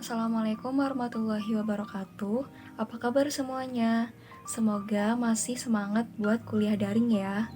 Assalamualaikum warahmatullahi wabarakatuh. Apa kabar semuanya? Semoga masih semangat buat kuliah daring ya.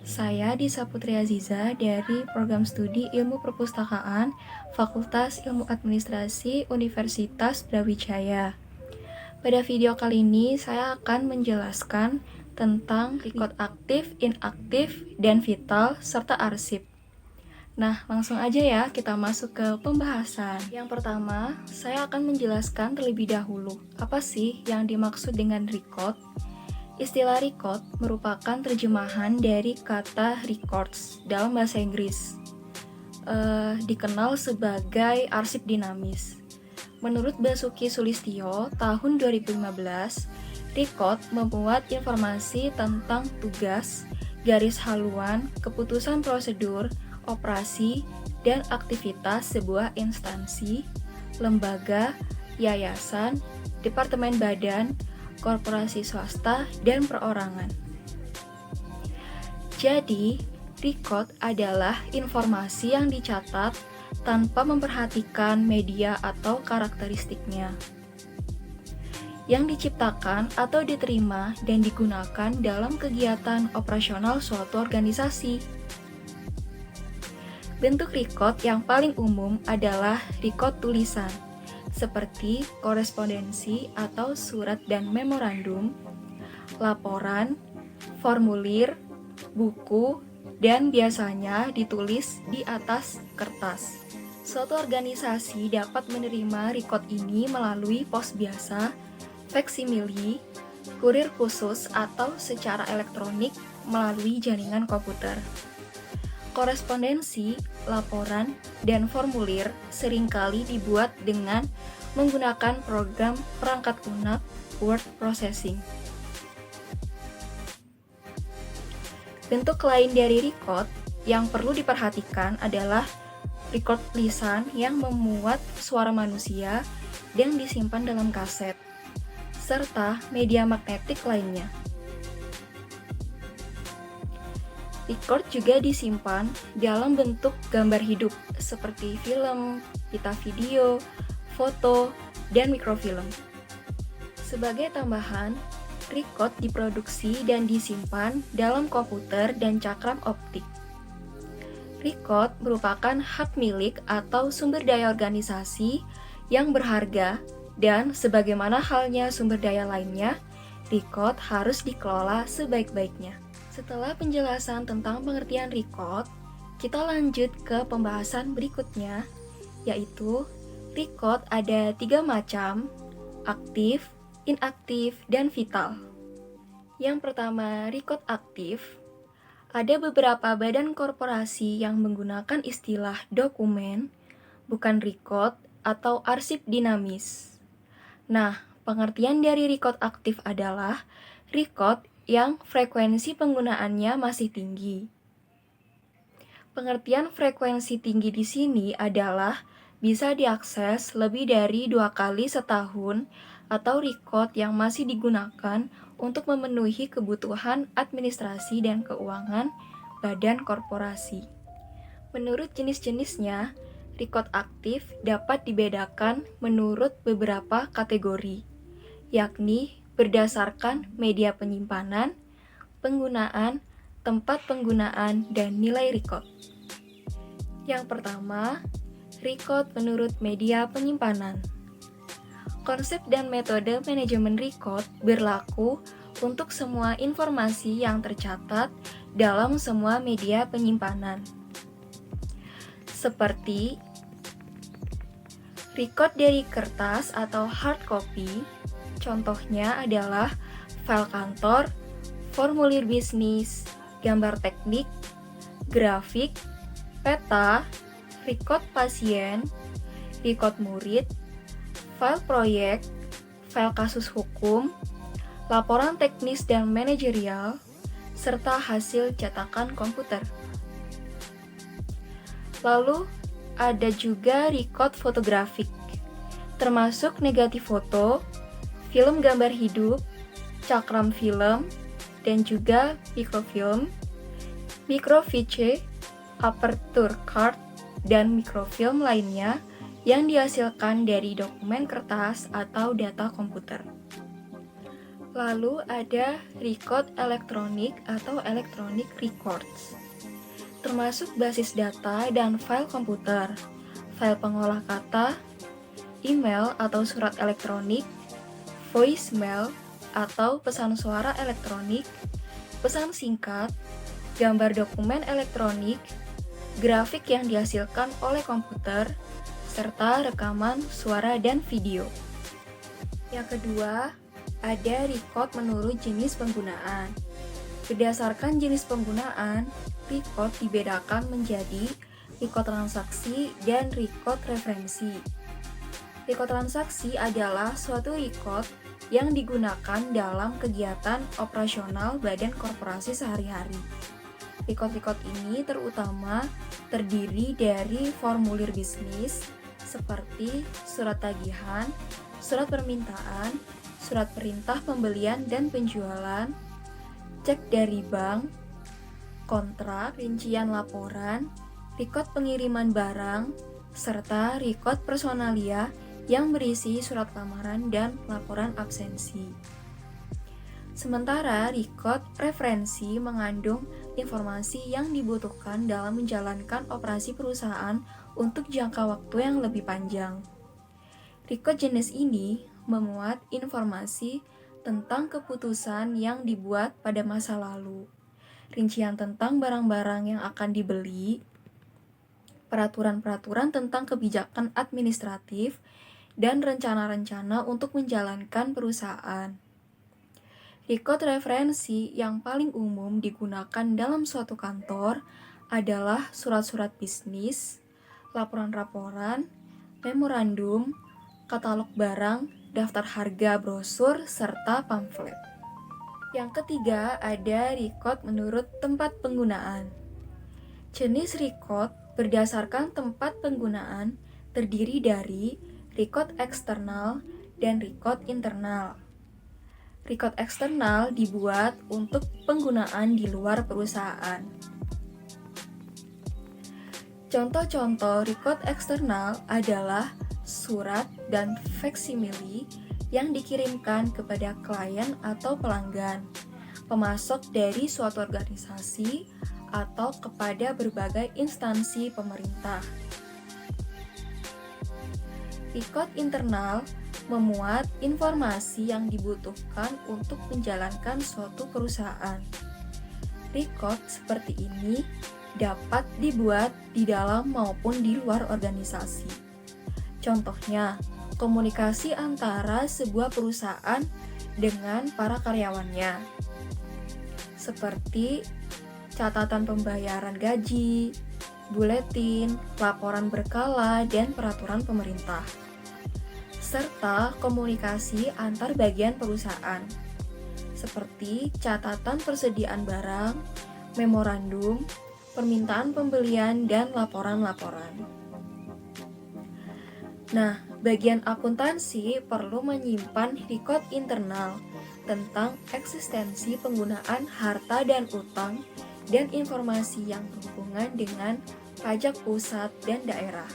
Saya Disa Putri Aziza dari Program Studi Ilmu Perpustakaan Fakultas Ilmu Administrasi Universitas Brawijaya. Pada video kali ini saya akan menjelaskan tentang record aktif, inaktif, dan vital, serta arsip. Nah, langsung aja ya kita masuk ke pembahasan. Yang pertama, saya akan menjelaskan terlebih dahulu apa sih yang dimaksud dengan record. Istilah record merupakan terjemahan dari kata records dalam bahasa Inggris. Dikenal sebagai arsip dinamis. Menurut Basuki Sulistyo, tahun 2015, record memuat informasi tentang tugas, garis haluan, keputusan prosedur, operasi, dan aktivitas sebuah instansi, lembaga, yayasan, departemen badan, korporasi swasta, dan perorangan. Jadi, record adalah informasi yang dicatat tanpa memperhatikan media atau karakteristiknya, yang diciptakan atau diterima dan digunakan dalam kegiatan operasional suatu organisasi. Bentuk record yang paling umum adalah record tulisan, seperti korespondensi atau surat dan memorandum, laporan, formulir, buku, dan biasanya ditulis di atas kertas. Suatu organisasi dapat menerima record ini melalui pos biasa, faksimili, kurir khusus, atau secara elektronik melalui jaringan komputer. Korespondensi, laporan, dan formulir seringkali dibuat dengan menggunakan program perangkat lunak word processing. Bentuk lain dari record yang perlu diperhatikan adalah record lisan yang memuat suara manusia dan disimpan dalam kaset, serta media magnetik lainnya. Record juga disimpan dalam bentuk gambar hidup seperti film, pita video, foto, dan mikrofilm. Sebagai tambahan, record diproduksi dan disimpan dalam komputer dan cakram optik. Record merupakan hak milik atau sumber daya organisasi yang berharga dan sebagaimana halnya sumber daya lainnya, record harus dikelola sebaik-baiknya. Setelah penjelasan tentang pengertian record, kita lanjut ke pembahasan berikutnya, yaitu record ada 3 macam, aktif, inaktif, dan vital. Yang pertama, record aktif. Ada beberapa badan korporasi yang menggunakan istilah dokumen, bukan record atau arsip dinamis. Nah, pengertian dari record aktif adalah record yang frekuensi penggunaannya masih tinggi. Pengertian frekuensi tinggi di sini adalah bisa diakses lebih dari 2 kali setahun atau record yang masih digunakan untuk memenuhi kebutuhan administrasi dan keuangan badan korporasi. Menurut jenis-jenisnya, record aktif dapat dibedakan menurut beberapa kategori, yakni berdasarkan media penyimpanan, penggunaan, tempat penggunaan, dan nilai record. Yang pertama, record menurut media penyimpanan. Konsep dan metode manajemen record berlaku untuk semua informasi yang tercatat dalam semua media penyimpanan. Seperti record dari kertas atau hard copy, contohnya adalah file kantor, formulir bisnis, gambar teknik, grafik, peta, record pasien, record murid, file proyek, file kasus hukum, laporan teknis dan manajerial, serta hasil cetakan komputer. Lalu, ada juga record fotografik, termasuk negatif foto, film gambar hidup, cakram film, dan juga mikrofilm, microfiche, aperture card, dan mikrofilm lainnya yang dihasilkan dari dokumen kertas atau data komputer. Lalu ada record elektronik atau electronic records, termasuk basis data dan file komputer, file pengolah kata, email atau surat elektronik, voicemail atau pesan suara elektronik, pesan singkat, gambar dokumen elektronik, grafik yang dihasilkan oleh komputer, serta rekaman suara dan video. Yang kedua, ada record menurut jenis penggunaan. Berdasarkan jenis penggunaan, record dibedakan menjadi record transaksi dan record referensi. Record transaksi adalah suatu record yang digunakan dalam kegiatan operasional badan korporasi sehari-hari. Record-record ini terutama terdiri dari formulir bisnis seperti surat tagihan, surat permintaan, surat perintah pembelian dan penjualan, cek dari bank, kontrak, rincian laporan, record pengiriman barang, serta record personalia yang berisi surat lamaran dan laporan absensi. Sementara record referensi mengandung informasi yang dibutuhkan dalam menjalankan operasi perusahaan untuk jangka waktu yang lebih panjang. Record jenis ini memuat informasi tentang keputusan yang dibuat pada masa lalu, rincian tentang barang-barang yang akan dibeli, peraturan-peraturan tentang kebijakan administratif, dan rencana-rencana untuk menjalankan perusahaan. Record referensi yang paling umum digunakan dalam suatu kantor adalah surat-surat bisnis, laporan-laporan, memorandum, katalog barang, daftar harga brosur, serta pamflet. Yang ketiga, ada record menurut tempat penggunaan. Jenis record berdasarkan tempat penggunaan terdiri dari record eksternal dan record internal. Record eksternal dibuat untuk penggunaan di luar perusahaan. Contoh-contoh record eksternal adalah surat dan faksimili yang dikirimkan kepada klien atau pelanggan, pemasok dari suatu organisasi, atau kepada berbagai instansi pemerintah. Record internal memuat informasi yang dibutuhkan untuk menjalankan suatu perusahaan. Record seperti ini dapat dibuat di dalam maupun di luar organisasi. Contohnya, komunikasi antara sebuah perusahaan dengan para karyawannya, seperti catatan pembayaran gaji, buletin, laporan berkala, dan peraturan pemerintah, serta komunikasi antar bagian perusahaan, seperti catatan persediaan barang, memorandum, permintaan pembelian, dan laporan-laporan. Nah, bagian akuntansi perlu menyimpan record internal tentang eksistensi penggunaan harta dan utang dan informasi yang berhubungan dengan pajak pusat dan daerah.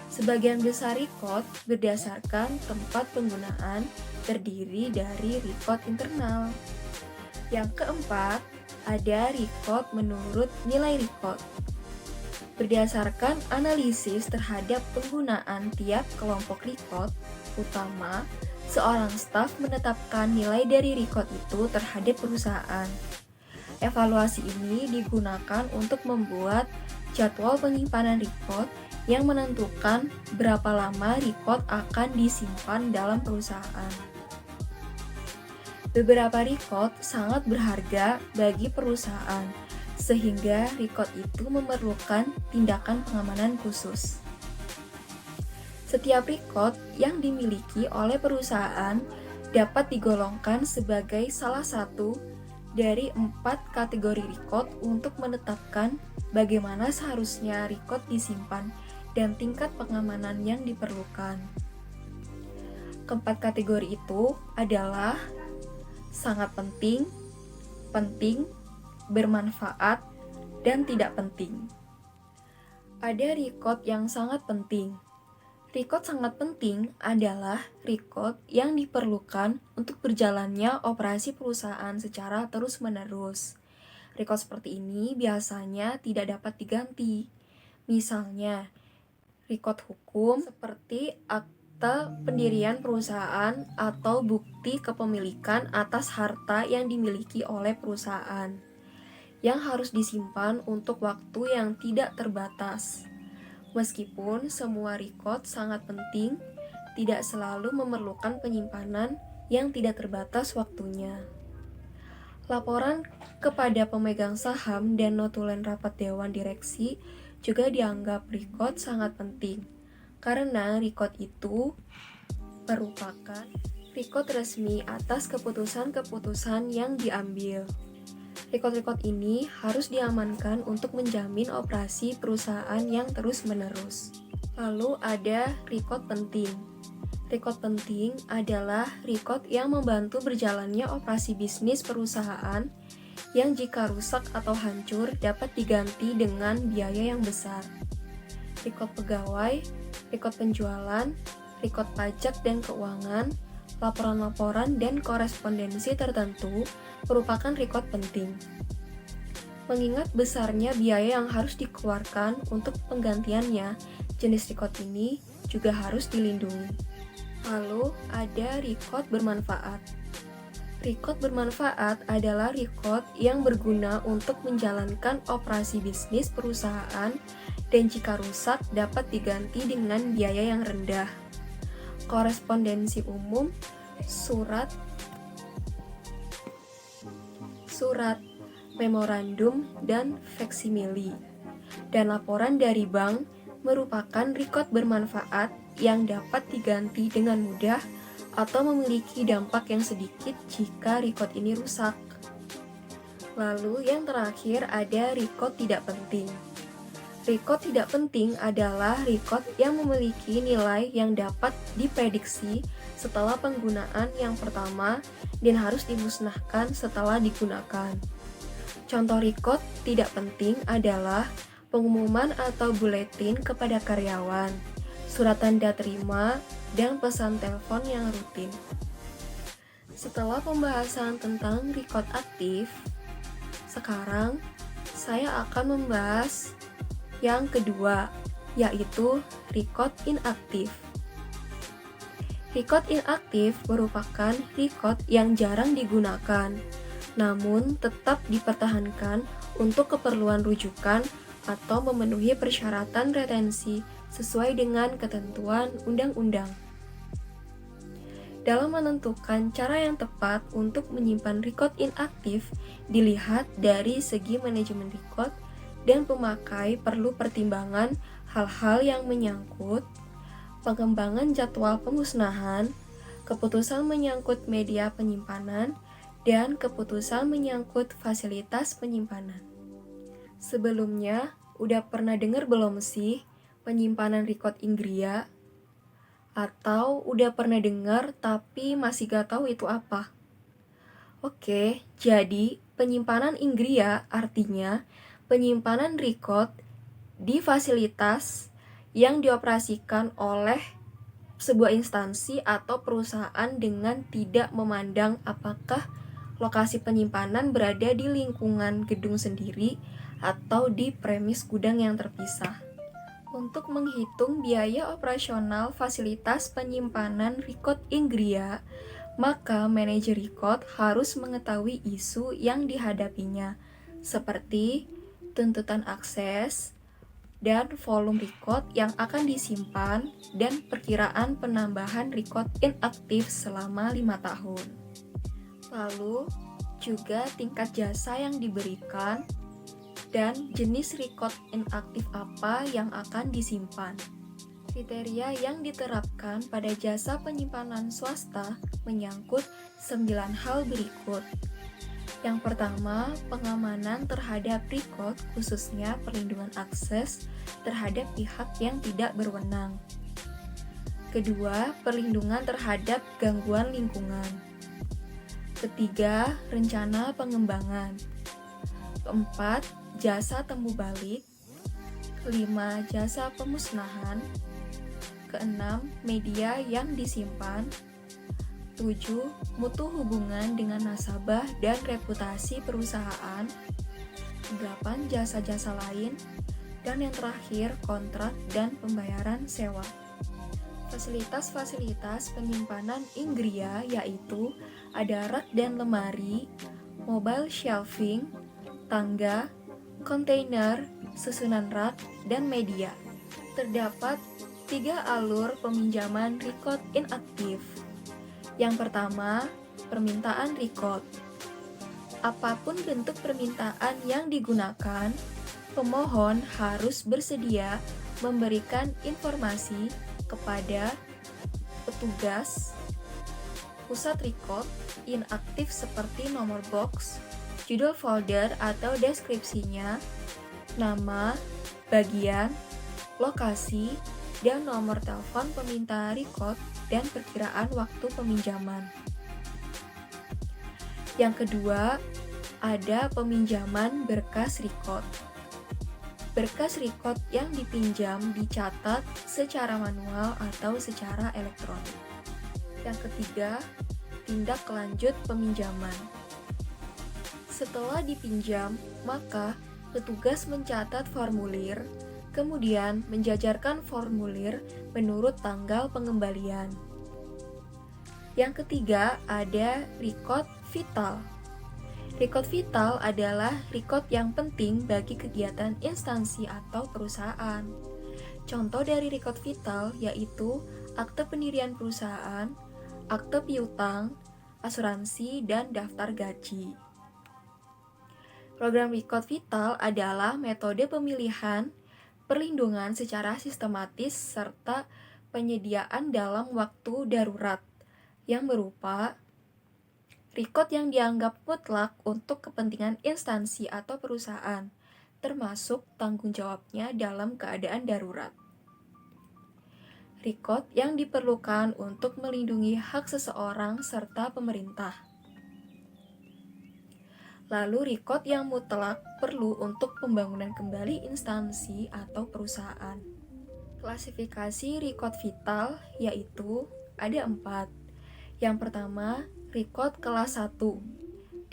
Sebagian besar record berdasarkan tempat penggunaan terdiri dari record internal. Yang keempat, ada record menurut nilai record. Berdasarkan analisis terhadap penggunaan tiap kelompok record, utama, seorang staf menetapkan nilai dari record itu terhadap perusahaan. Evaluasi ini digunakan untuk membuat jadwal penyimpanan record yang menentukan berapa lama record akan disimpan dalam perusahaan. Beberapa record sangat berharga bagi perusahaan, sehingga record itu memerlukan tindakan pengamanan khusus. Setiap record yang dimiliki oleh perusahaan dapat digolongkan sebagai salah satu dari 4 kategori record untuk menetapkan bagaimana seharusnya record disimpan dan tingkat pengamanan yang diperlukan. Keempat kategori itu adalah sangat penting, penting, bermanfaat, dan tidak penting. Ada record yang sangat penting. Record sangat penting adalah record yang diperlukan untuk berjalannya operasi perusahaan secara terus-menerus. Record seperti ini biasanya tidak dapat diganti. Misalnya, record hukum seperti akta pendirian perusahaan atau bukti kepemilikan atas harta yang dimiliki oleh perusahaan yang harus disimpan untuk waktu yang tidak terbatas. Meskipun semua record sangat penting, tidak selalu memerlukan penyimpanan yang tidak terbatas waktunya. Laporan kepada pemegang saham dan notulen rapat dewan direksi juga dianggap record sangat penting, karena record itu merupakan record resmi atas keputusan-keputusan yang diambil. Record-record ini harus diamankan untuk menjamin operasi perusahaan yang terus-menerus. Lalu ada record penting. Record penting adalah record yang membantu berjalannya operasi bisnis perusahaan yang jika rusak atau hancur dapat diganti dengan biaya yang besar. Record pegawai, record penjualan, record pajak dan keuangan, laporan-laporan dan korespondensi tertentu merupakan record penting. Mengingat besarnya biaya yang harus dikeluarkan untuk penggantiannya, jenis record ini juga harus dilindungi. Lalu ada record bermanfaat. Record bermanfaat adalah record yang berguna untuk menjalankan operasi bisnis perusahaan dan jika rusak dapat diganti dengan biaya yang rendah. Korespondensi umum, surat, memorandum, dan faksimili, dan laporan dari bank merupakan record bermanfaat yang dapat diganti dengan mudah atau memiliki dampak yang sedikit jika record ini rusak. Lalu yang terakhir ada record tidak penting. Record tidak penting adalah record yang memiliki nilai yang dapat diprediksi setelah penggunaan yang pertama dan harus dimusnahkan setelah digunakan. Contoh record tidak penting adalah pengumuman atau buletin kepada karyawan, surat tanda terima, dan pesan telepon yang rutin. Setelah pembahasan tentang record aktif, sekarang saya akan membahas yang kedua, yaitu record inaktif. Record inaktif merupakan record yang jarang digunakan, namun tetap dipertahankan untuk keperluan rujukan atau memenuhi persyaratan retensi sesuai dengan ketentuan undang-undang. Dalam menentukan cara yang tepat untuk menyimpan record inaktif, dilihat dari segi manajemen record dan pemakai perlu pertimbangan hal-hal yang menyangkut pengembangan jadwal pemusnahan, keputusan menyangkut media penyimpanan, dan keputusan menyangkut fasilitas penyimpanan. Sebelumnya, udah pernah dengar belum sih penyimpanan record Inggria? Atau udah pernah dengar tapi masih gak tahu itu apa? Oke, jadi penyimpanan Inggria artinya penyimpanan record di fasilitas yang dioperasikan oleh sebuah instansi atau perusahaan dengan tidak memandang apakah lokasi penyimpanan berada di lingkungan gedung sendiri atau di premis gudang yang terpisah. Untuk menghitung biaya operasional fasilitas penyimpanan record Inggria, maka manajer record harus mengetahui isu yang dihadapinya, seperti tuntutan akses, dan volume record yang akan disimpan, dan perkiraan penambahan record inaktif selama 5 tahun. Lalu, juga tingkat jasa yang diberikan, dan jenis record inaktif apa yang akan disimpan. Kriteria yang diterapkan pada jasa penyimpanan swasta menyangkut 9 hal berikut. Yang pertama, pengamanan terhadap record, khususnya perlindungan akses terhadap pihak yang tidak berwenang. Kedua, perlindungan terhadap gangguan lingkungan. Ketiga, rencana pengembangan. Keempat, jasa temu balik. 5. Jasa pemusnahan. Keenam, media yang disimpan. 7. Mutu hubungan dengan nasabah dan reputasi perusahaan. 8. Jasa-jasa lain. Dan yang terakhir, kontrak dan pembayaran sewa. Fasilitas-fasilitas penyimpanan Inggria yaitu ada rak dan lemari, mobile shelving, tangga, kontainer, susunan rak, dan media. Terdapat 3 alur peminjaman record inaktif. Yang pertama, permintaan record. Apapun bentuk permintaan yang digunakan, pemohon harus bersedia memberikan informasi kepada petugas pusat record inaktif seperti nomor box, judul folder atau deskripsinya, nama, bagian, lokasi, dan nomor telepon peminta record dan perkiraan waktu peminjaman. Yang kedua, ada peminjaman berkas record. Berkas record yang dipinjam dicatat secara manual atau secara elektronik. Yang ketiga, tindak lanjut peminjaman. Setelah dipinjam, maka petugas mencatat formulir, kemudian menjajarkan formulir menurut tanggal pengembalian. Yang ketiga, ada record vital. Record vital adalah record yang penting bagi kegiatan instansi atau perusahaan. Contoh dari record vital yaitu akte pendirian perusahaan, akte piutang, asuransi, dan daftar gaji. Program record vital adalah metode pemilihan, perlindungan secara sistematis, serta penyediaan dalam waktu darurat yang berupa record yang dianggap mutlak untuk kepentingan instansi atau perusahaan, termasuk tanggung jawabnya dalam keadaan darurat. Record yang diperlukan untuk melindungi hak seseorang serta pemerintah. Lalu record yang mutlak perlu untuk pembangunan kembali instansi atau perusahaan. Klasifikasi record vital yaitu ada 4. Yang pertama, record kelas 1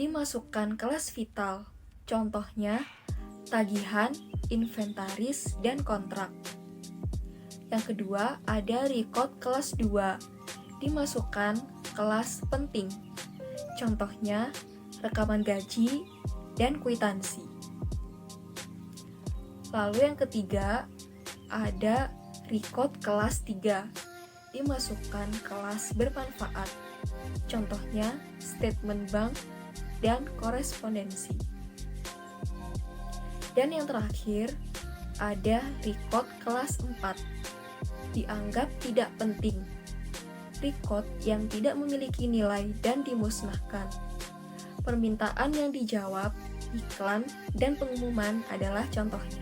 dimasukkan kelas vital, contohnya tagihan, inventaris, dan kontrak. Yang kedua, ada record kelas 2 dimasukkan kelas penting, contohnya rekaman gaji dan kwitansi. Lalu yang ketiga, ada record kelas 3 dimasukkan kelas bermanfaat, contohnya statement bank dan korespondensi. Dan yang terakhir, ada record kelas 4, dianggap tidak penting, record yang tidak memiliki nilai dan dimusnahkan. Permintaan yang dijawab, iklan, dan pengumuman adalah contohnya.